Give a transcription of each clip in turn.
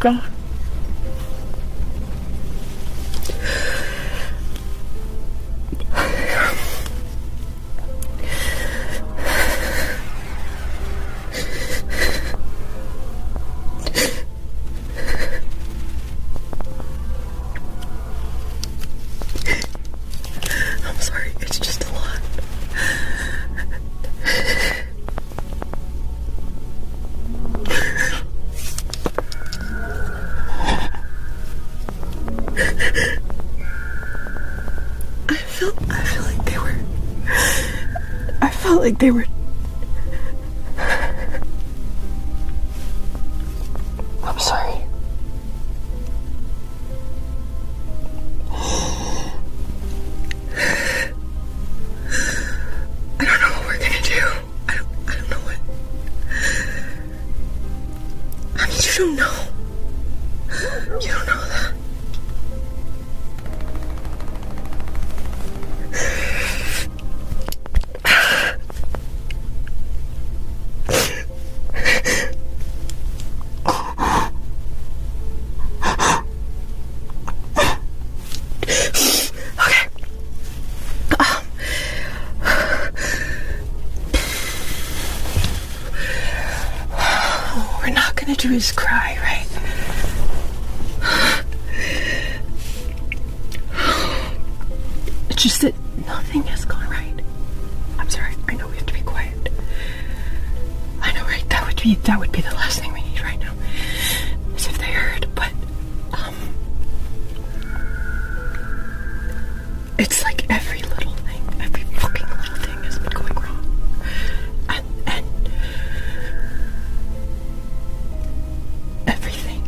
gone. I'm sorry, it's just a lot. I felt like they were. I'm sorry. I don't know what we're gonna do. I don't know what. I mean, you don't know. You don't know that. We're not gonna do is cry, right? It's just that nothing has gone right. I'm sorry, I know we have to be quiet. I know, right? That would be the last thing we need right now. As if they heard, but it's like every little thing, every fucking little thing has been going wrong. And everything.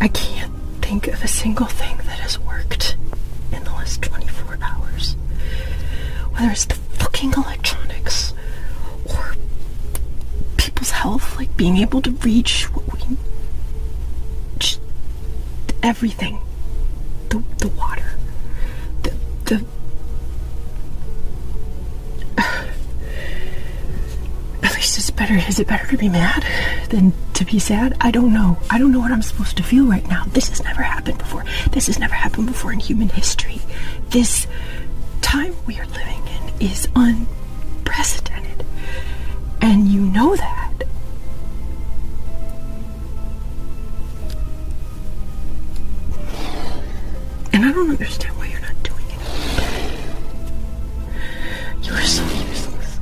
I can't think of a single thing that has worked in the last 24 hours. Whether it's the fucking electronics or people's health, like being able to reach what we... Just everything. The water. The at least is it better to be mad than to be sad? I don't know what I'm supposed to feel right now. This has never happened before. This has never happened before in human history. This time we are living in is unprecedented, and you know that. And I don't understand why you're not doing it. You are so useless.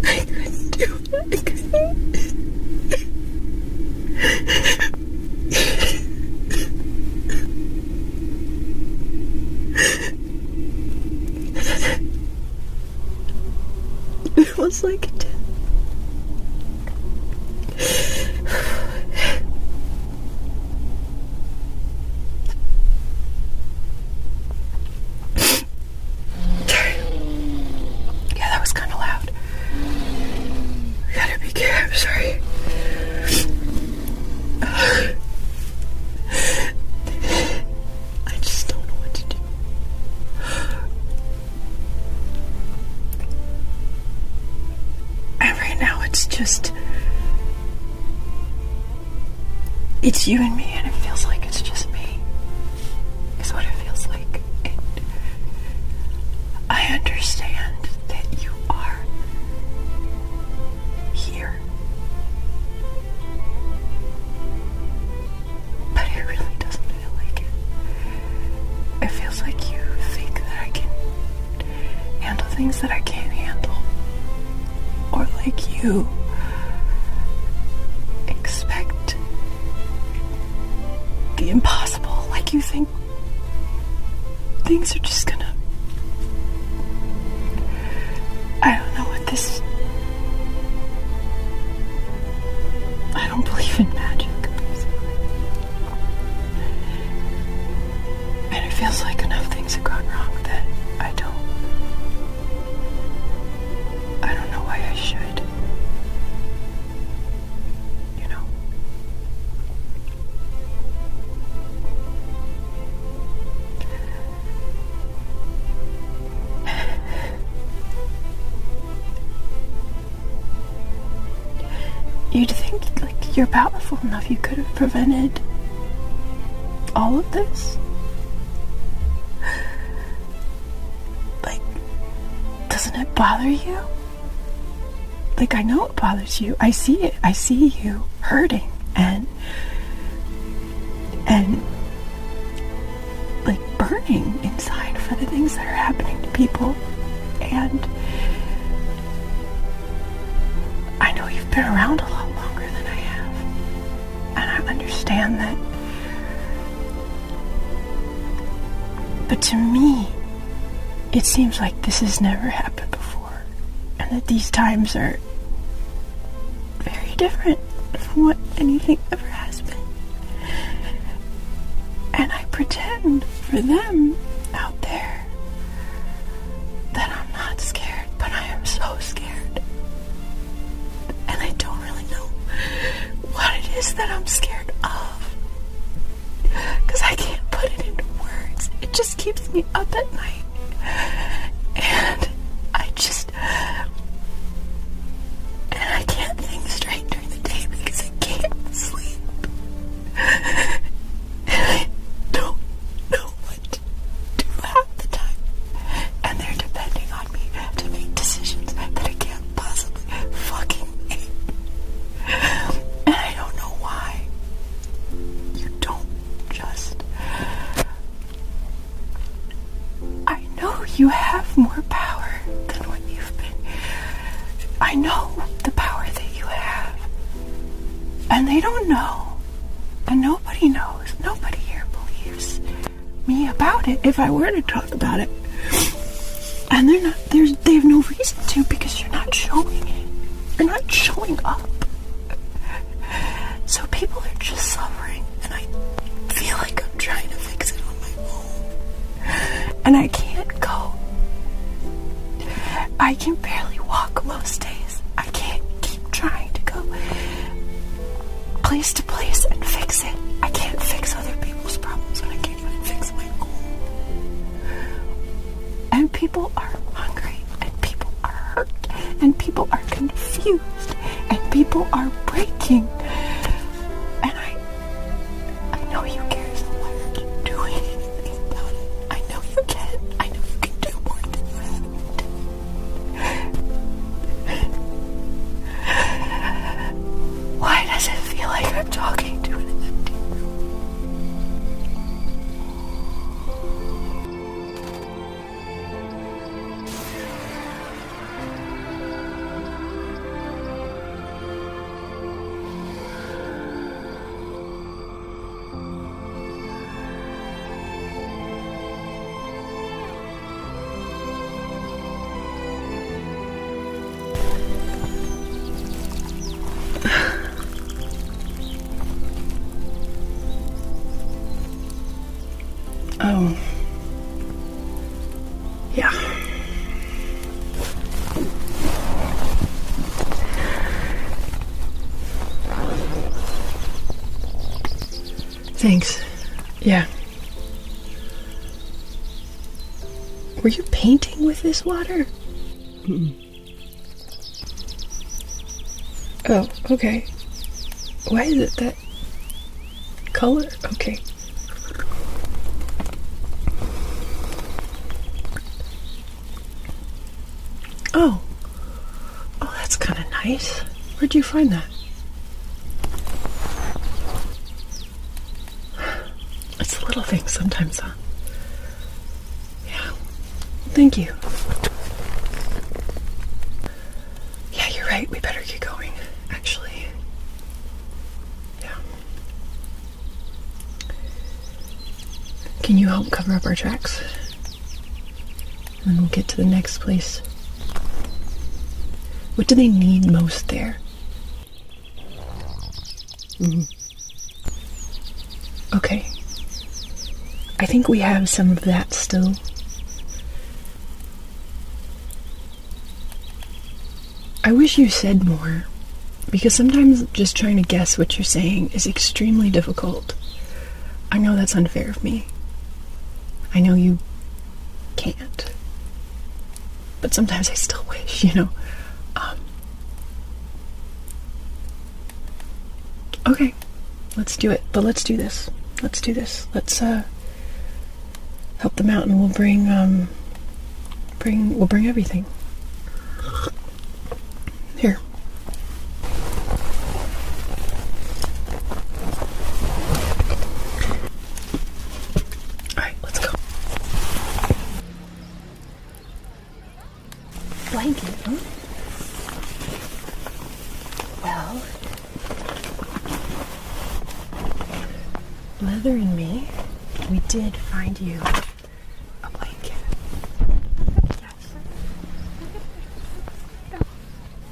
I couldn't do it. It was like it did. Yeah, that was kind of loud. I gotta be careful. I'm sorry. I just don't know what to do. And right now it's just... It's you and me, and it feels like it's just me. Is what it feels like. I understand that you are here. But it really doesn't feel like it. It feels like you think that I can handle things that I can't handle. Or like you expect the impossible. Like you think things are just gonna... I don't know what this... I don't believe in magic. And it feels like enough things have gone wrong that I don't know why I should. if you're powerful enough, you could have prevented all of this. Like, doesn't it bother you? Like, I know it bothers you. I see it. I see you hurting and like burning inside for the things that are happening to people. And I know you've been around a lot longer than I have. And I understand that. But to me, it seems like this has never happened before. And that these times are very different from what anything ever has been. And I pretend for them out there that I'm not scared, but I am so scared. And I don't really know what it is that I'm scared of. Because I can't put it into words. It just keeps me up at night. And I can't think straight during the day because I can't sleep. And I don't know what to do half the time. And they're depending on me to make decisions that I can't possibly fucking make. And I don't know why. You don't just... I know you have more power than what you've been. I know the power that you have. And they don't know. And nobody knows. Nobody here believes me about it if I were to talk about it. And they have no reason to, because you're not showing it. You're not showing up. So people are just suffering, and I feel like I'm trying to fix it on my own. And I can't go. I can barely walk most days. I can't keep trying to go place to place and fix it. I can't fix other people's problems when I can't even fix my own. And people are hungry, and people are hurt, and people are confused, and people are breaking. And I know you care, so why aren't you doing anything about it? I know you can. I know you can do more than you have. Why does it feel like I'm talking to an empty room? Yeah. Thanks. Yeah. Were you painting with this water? Mm-mm. Oh, okay. Why is it that color? Okay. Oh, that's kind of nice. Where'd you find that? It's the little things sometimes, huh? Yeah. Thank you. Yeah, you're right. We better get going, actually. Yeah. Can you help cover up our tracks? And then we'll get to the next place. What do they need most there? Okay. I think we have some of that still. I wish you said more, because sometimes just trying to guess what you're saying is extremely difficult. I know that's unfair of me. I know you can't. But sometimes I still wish, Okay, let's do it. But let's do this. Let's do this. Let's help them out, and we'll bring everything. Here. Alright, let's go. Blanket, huh? Well, Leather and me, we did find you a blanket.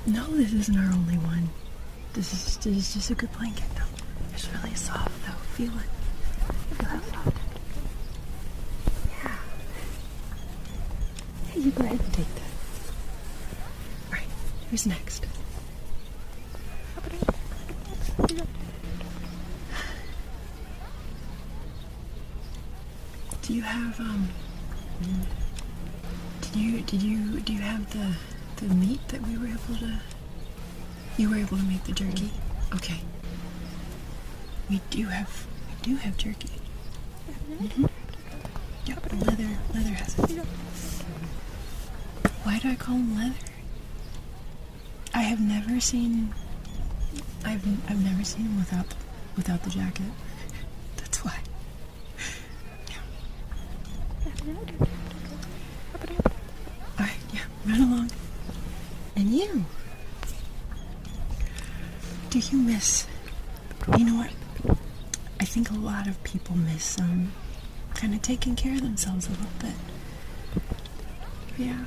No, this isn't our only one. This is just a good blanket. No, it's really soft though. Feel it. Feel how soft it is. Yeah. Hey, you go ahead and take that. Alright, who's next? Do you have do you have the meat that we were able to, you were able to make the jerky? Okay. We do have jerky. Mm-hmm. Yep, leather has it. Why do I call him Leather? I've never seen him without the jacket. That's why. Alright, yeah, run along. And you? Do you miss... You know what? I think a lot of people miss kind of taking care of themselves a little bit. Yeah.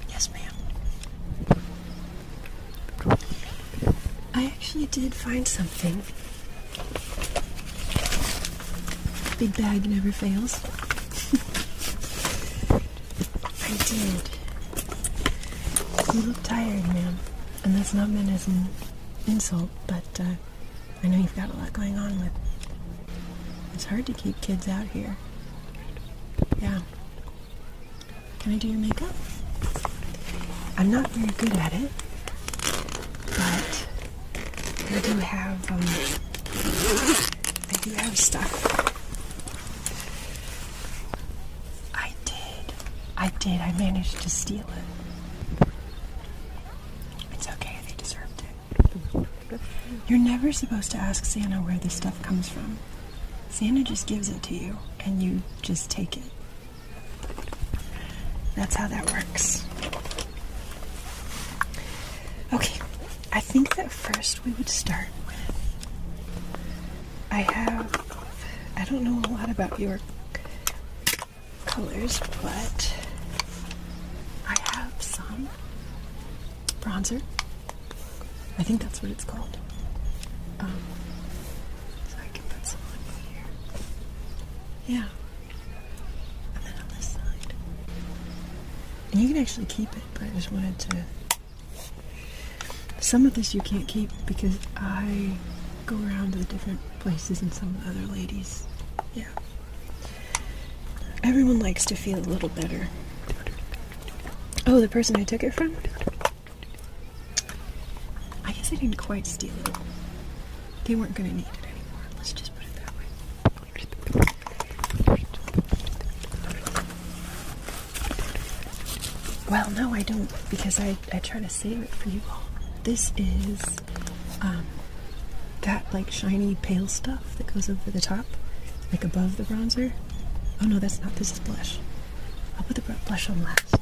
Yes, ma'am. I actually did find something. Big bag never fails. I did. You look tired, ma'am. And that's not meant as an insult, but I know you've got a lot going on with... It's hard to keep kids out here. Yeah. Can I do your makeup? I'm not very good at it, but I do have stuff. I managed to steal it. It's okay, they deserved it. You're never supposed to ask Santa where this stuff comes from. Santa just gives it to you, and you just take it. That's how that works. Okay, I think that first we would start with... I don't know a lot about your colors, but I have some bronzer. I think that's what it's called. So I can put some on here. Yeah. And then on this side. And you can actually keep it, but I just wanted to... Some of this you can't keep because I go around to the different places and some of the other ladies. Yeah. Everyone likes to feel a little better. Oh, the person I took it from? I guess I didn't quite steal it. They weren't going to need it anymore. Let's just put it that way. Well, no, I don't, because I try to save it for you all. This is that like shiny pale stuff that goes over the top, like above the bronzer. Oh no, that's not. This is blush. I'll put the blush on last.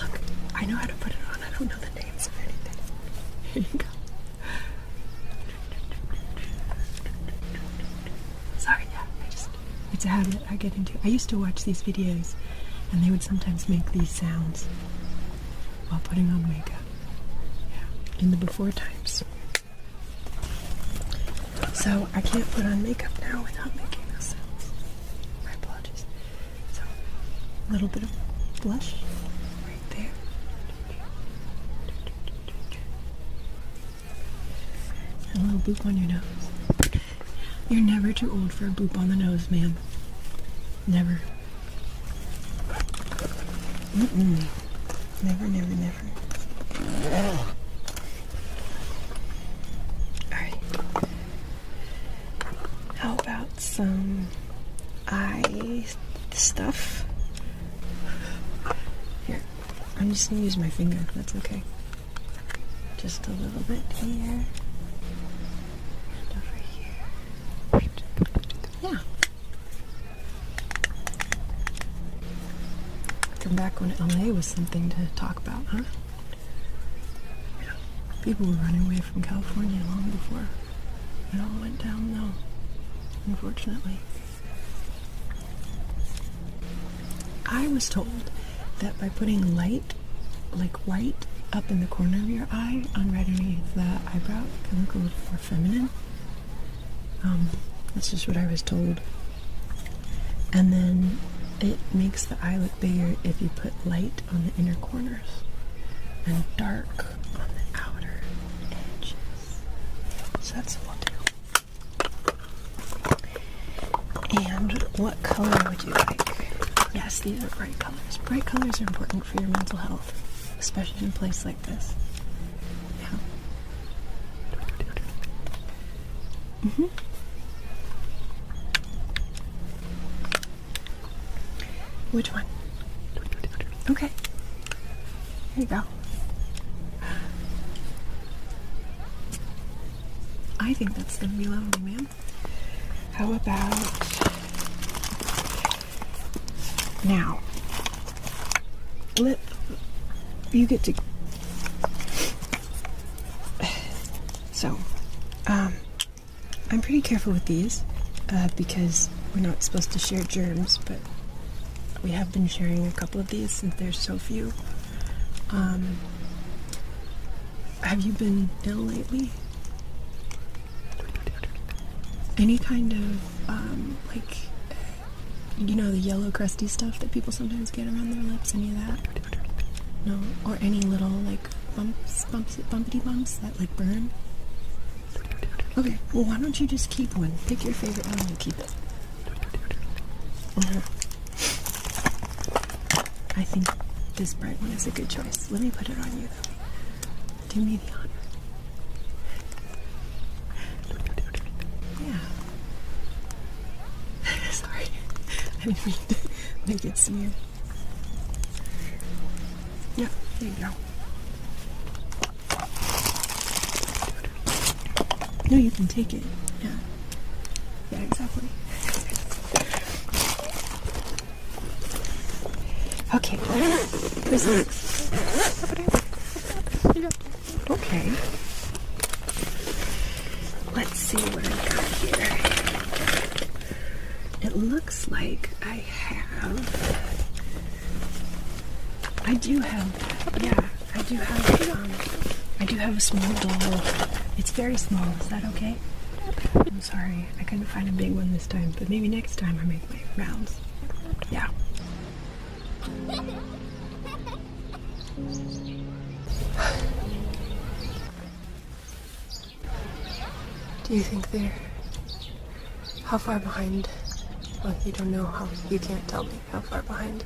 Look, I know how to put it on. I don't know the names of anything. Here you go. Sorry, yeah, it's a habit I get into. I used to watch these videos, and they would sometimes make these sounds while putting on makeup. Yeah, in the before times. So I can't put on makeup now without making those sounds. My apologies. So, a little bit of blush right there. And a little boop on your nose. You're never too old for a boop on the nose, ma'am. Never. Never, never, never. Alright. How about some eye stuff? Here, I'm just gonna use my finger if that's okay. Just a little bit here. And over here. Yeah. Come back when LA was something to talk about, huh? Yeah. People were running away from California long before it all went down, though. Unfortunately. I was told that by putting light, like white, up in the corner of your eye, on right underneath the eyebrow, it can look a little more feminine. That's just what I was told. And then it makes the eye look bigger if you put light on the inner corners and dark on the outer edges. So that's what we'll do. And what color would you like? Yes, these are bright colors. Bright colors are important for your mental health, especially in a place like this. Yeah. Mm-hmm. Which one? Okay. Here you go. I think that's gonna be lovely, ma'am. How about now? You get to. So, I'm pretty careful with these because we're not supposed to share germs, but we have been sharing a couple of these since there's so few. Have you been ill lately? Any kind of, like, you know, the yellow crusty stuff that people sometimes get around their lips? Any of that? No? Or any little, like, bumpity bumps that, like, burn? Okay, well, why don't you just keep one? Pick your favorite one and keep it. I think this bright one is a good choice. Let me put it on you, though. Do me the honor. Yeah. Sorry. I didn't mean to make it smear. Yeah, there you go. No, you can take it. Yeah. Yeah, exactly. Okay. Who's next? Okay. Let's see what I got here. It looks like I do have a small doll. It's very small. Is that okay? I'm sorry. I couldn't find a big one this time, but maybe next time I make my rounds. Yeah. Do you think they're... How far behind? Well, you don't know how... You can't tell me how far behind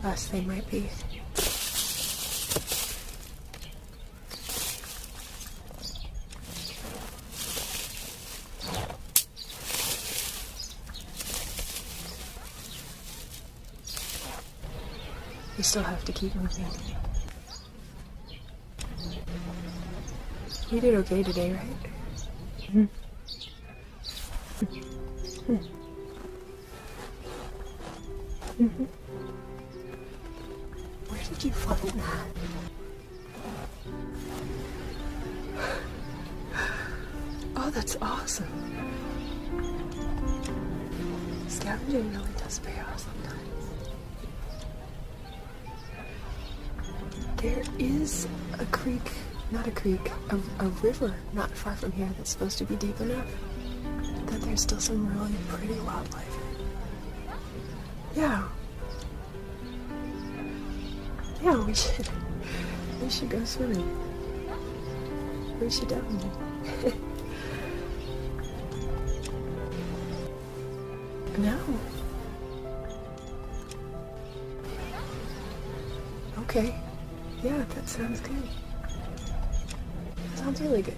us they might be. We still have to keep moving. You did okay today, right? Mm-hmm. Mm-hmm. Where did you find that? Oh, that's awesome. Scavenging really does pay off sometimes. There is a creek, not a creek, a river not far from here that's supposed to be deep enough that there's still some really pretty wildlife. Yeah. Yeah, we should go swimming. We should definitely. No. Okay. Sounds good. Sounds really good.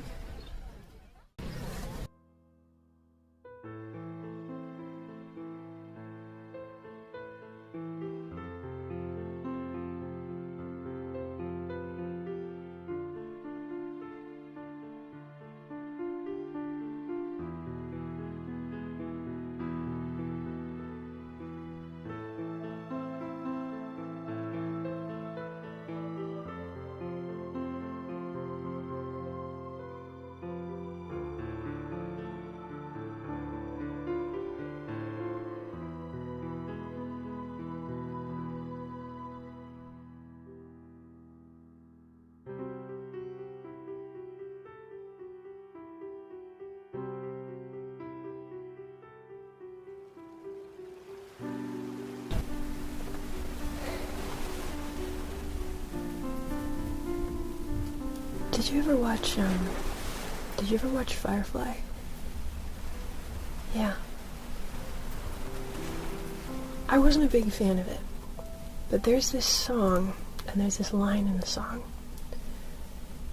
Did you ever watch Firefly? Yeah. I wasn't a big fan of it, but there's this song, and there's this line in the song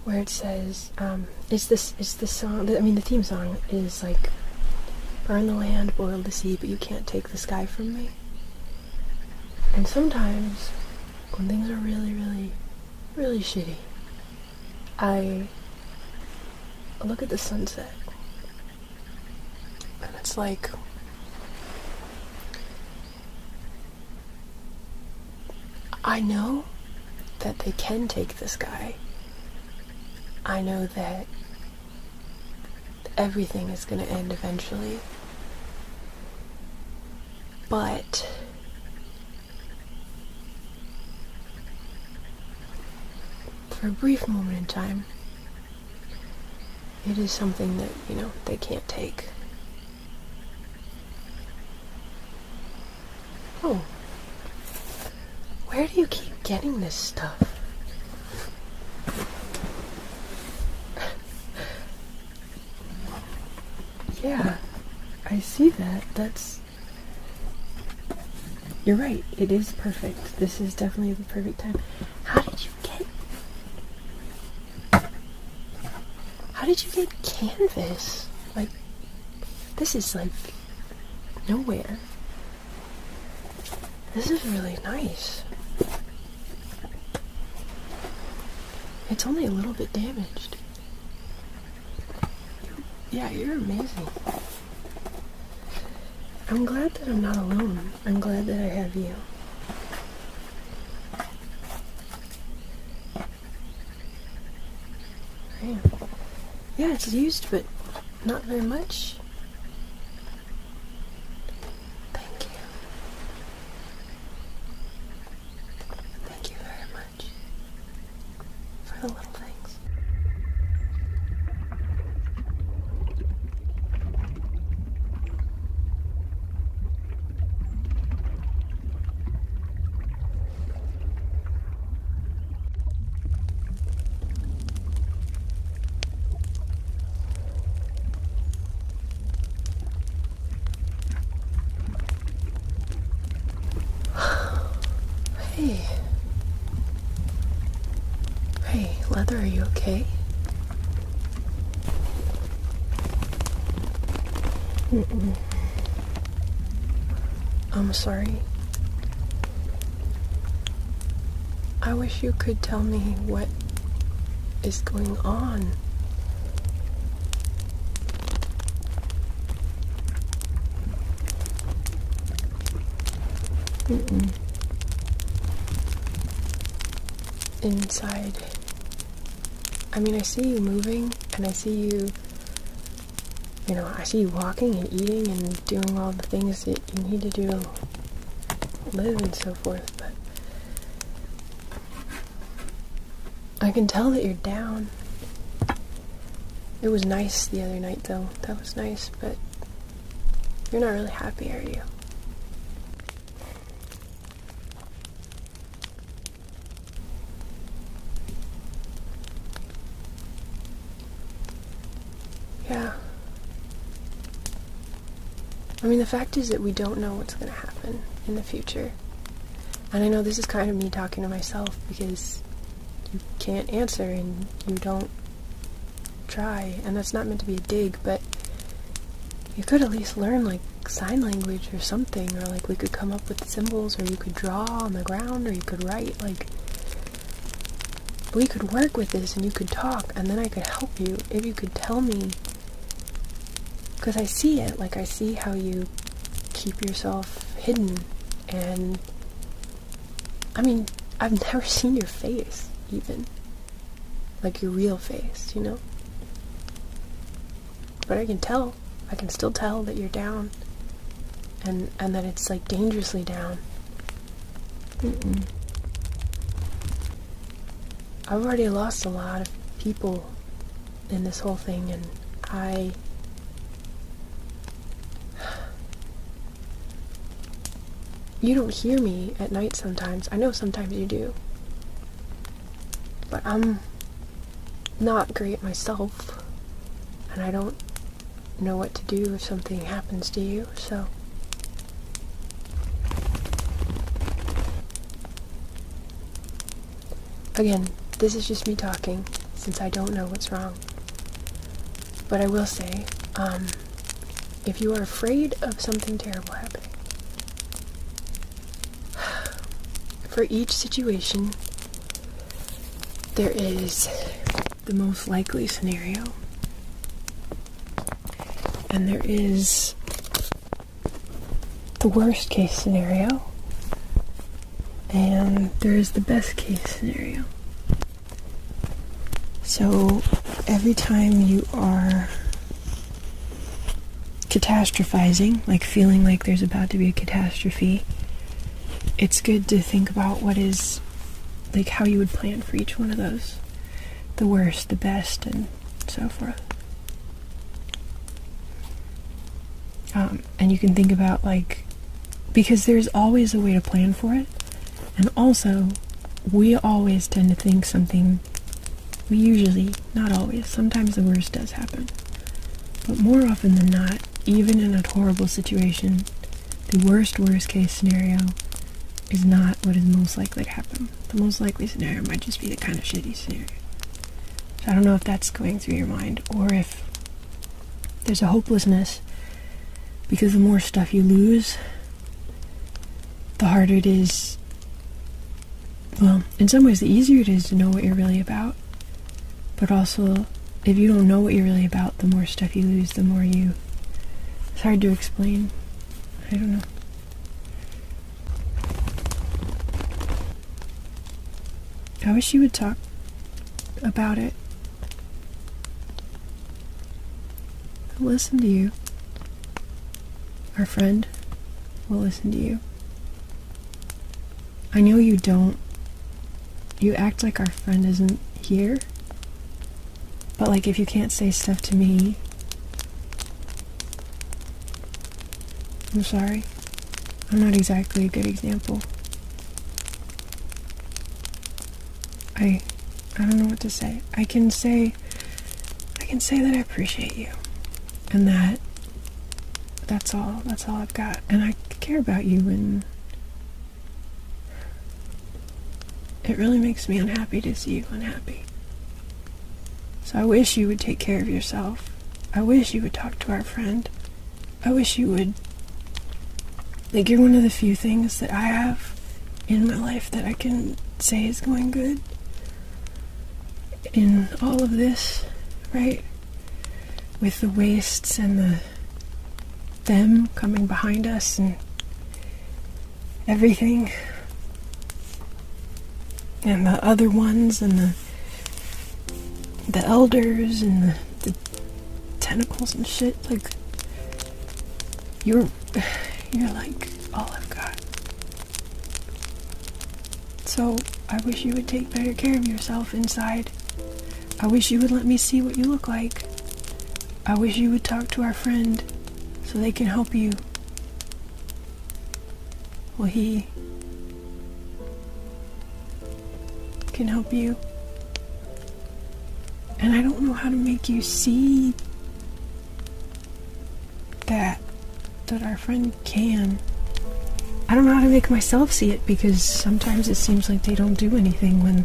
where it says, it's the song, the theme song is like, burn the land, boil the sea, but you can't take the sky from me. And sometimes, when things are really, really, really shitty, I look at the sunset, and it's like, I know that they can take the sky. I know that everything is going to end eventually. But for a brief moment in time, it is something that, they can't take. Oh. Where do you keep getting this stuff? Yeah, I see that. You're right, it is perfect. This is definitely the perfect time. How did you get canvas? Like, this is like nowhere. This is really nice. It's only a little bit damaged. Yeah, you're amazing. I'm glad that I'm not alone. I'm glad that I have you. Yeah, it's used, but not very much. Thank you. Thank you very much for the little things. Hey, Leather, are you okay? I'm sorry. I wish you could tell me what is going on. Inside. I see you moving, and I see you, I see you walking and eating and doing all the things that you need to do to live and so forth, but I can tell that you're down. It was nice the other night, though. That was nice, but you're not really happy, are you? Yeah. The fact is that we don't know what's going to happen in the future. And I know this is kind of me talking to myself because you can't answer and you don't try. And that's not meant to be a dig, but you could at least learn, like, sign language or something, or, like, we could come up with symbols, or you could draw on the ground, or you could write, like, we could work with this, and you could talk, and then I could help you if you could tell me, because I see it, like, I see how you keep yourself hidden, and, I mean, I've never seen your face, even, like, your real face, you know, but I can tell. I can still tell that you're down, and that it's, like, dangerously down. I've already lost a lot of people in this whole thing, and you don't hear me at night sometimes. I know sometimes you do, but I'm not great myself, and I don't know what to do if something happens to you, so again, this is just me talking, since I don't know what's wrong. But I will say, if you are afraid of something terrible happening, for each situation, there is the most likely scenario, and there is the worst case scenario, and there is the best case scenario. So every time you are catastrophizing, like feeling like there's about to be a catastrophe, it's good to think about what is, like, how you would plan for each one of those. The worst, the best, and so forth. And you can think about, like, because there's always a way to plan for it, and also, we always tend to think something, we usually, not always, sometimes the worst does happen, but more often than not, even in a horrible situation, the worst case scenario is not what is most likely to happen. The most likely scenario might just be the kind of shitty scenario. So I don't know if that's going through your mind, or if there's a hopelessness, because the more stuff you lose, the harder it is, well, in some ways the easier it is to know what you're really about, but also, if you don't know what you're really about, the more stuff you lose, the more you, it's hard to explain, I don't know. I wish you would talk about it. I'll listen to you. Our friend will listen to you. I know you don't. You act like our friend isn't here. But, like, if you can't say stuff to me, I'm sorry. I'm not exactly a good example. I don't know what to say. I can say that I appreciate you, and that's all I've got, and I care about you, and it really makes me unhappy to see you unhappy. So I wish you would take care of yourself. I wish you would talk to our friend. I wish you would, like, you're one of the few things that I have in my life that I can say is going good in all of this, right? With the wastes and them coming behind us and everything, and the other ones, and the elders, and the tentacles and shit. Like, you're like all I've got. So I wish you would take better care of yourself inside. I wish you would let me see what you look like. I wish you would talk to our friend so they can help you. Well, he can help you. And I don't know how to make you see that our friend can. I don't know how to make myself see it, because sometimes it seems like they don't do anything when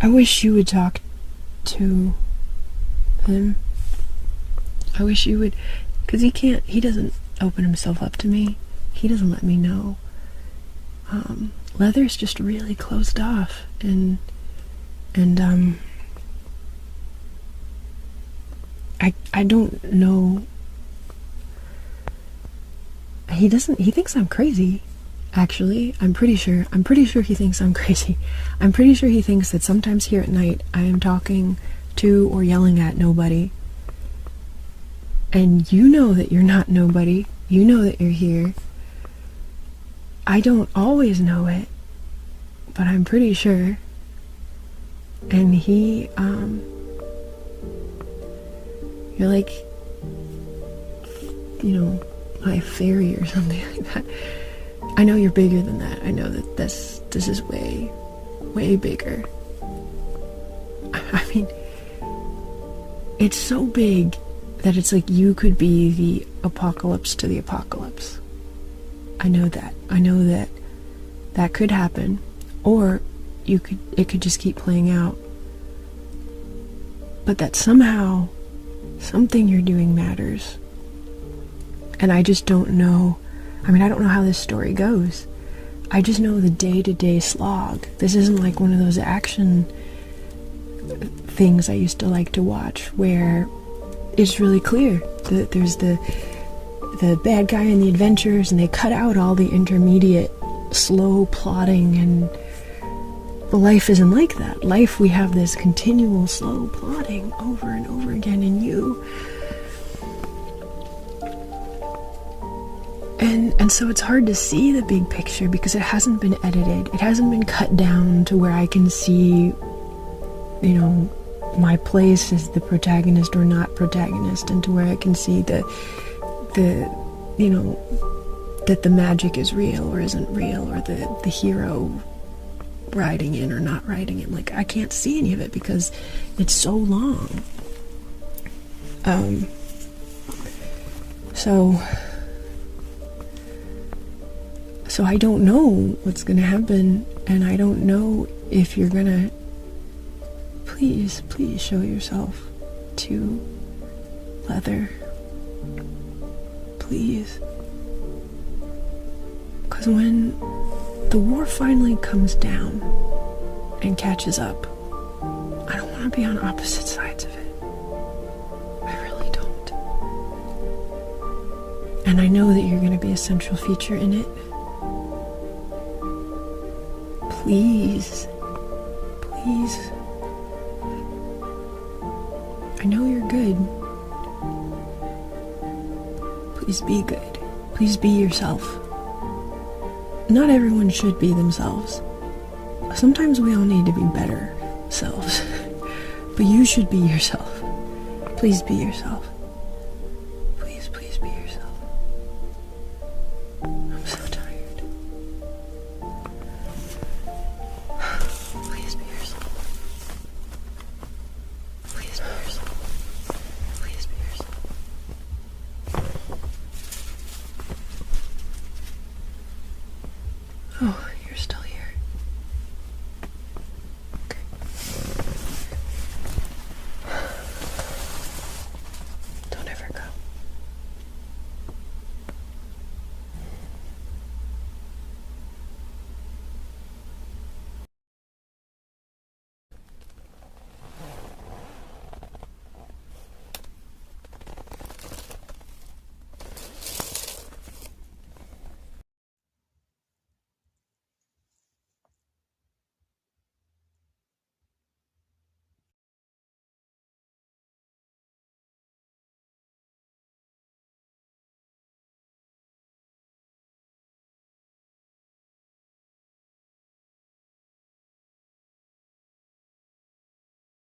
I wish you would talk to him. I wish you would, because he doesn't open himself up to me. He doesn't let me know. Leather's just really closed off, and I don't know. He thinks I'm crazy, actually. I'm pretty sure he thinks I'm crazy. I'm pretty sure he thinks that sometimes here at night I am talking to or yelling at nobody. And you know that you're not nobody. You know that you're here. I don't always know it, but I'm pretty sure. And he, you're like, my fairy or something like that. I know you're bigger than that. I know that this is way, way bigger. I mean, it's so big that it's like you could be the apocalypse to the apocalypse. I know that. I know that that could happen, or it could just keep playing out. But that somehow something you're doing matters. And I just don't know. I mean, I don't know how this story goes. I just know the day-to-day slog. This isn't like one of those action things I used to like to watch where it's really clear that there's the bad guy and the adventures, and they cut out all the intermediate slow plotting, and life isn't like that. Life, we have this continual slow plotting over and over again, and and so it's hard to see the big picture because it hasn't been edited. It hasn't been cut down to where I can see, my place as the protagonist or not protagonist, and to where I can see that the magic is real or isn't real, or the hero riding in or not riding in. Like, I can't see any of it because it's so long. So I don't know what's gonna happen, and I don't know if you're gonna. Please show yourself to Leather. Please. Because when the war finally comes down and catches up, I don't want to be on opposite sides of it. I really don't. And I know that you're going to be a central feature in it. Please. I know you're good. Please be good. Please be yourself. Not everyone should be themselves. Sometimes we all need to be better selves. But you should be yourself. Please be yourself.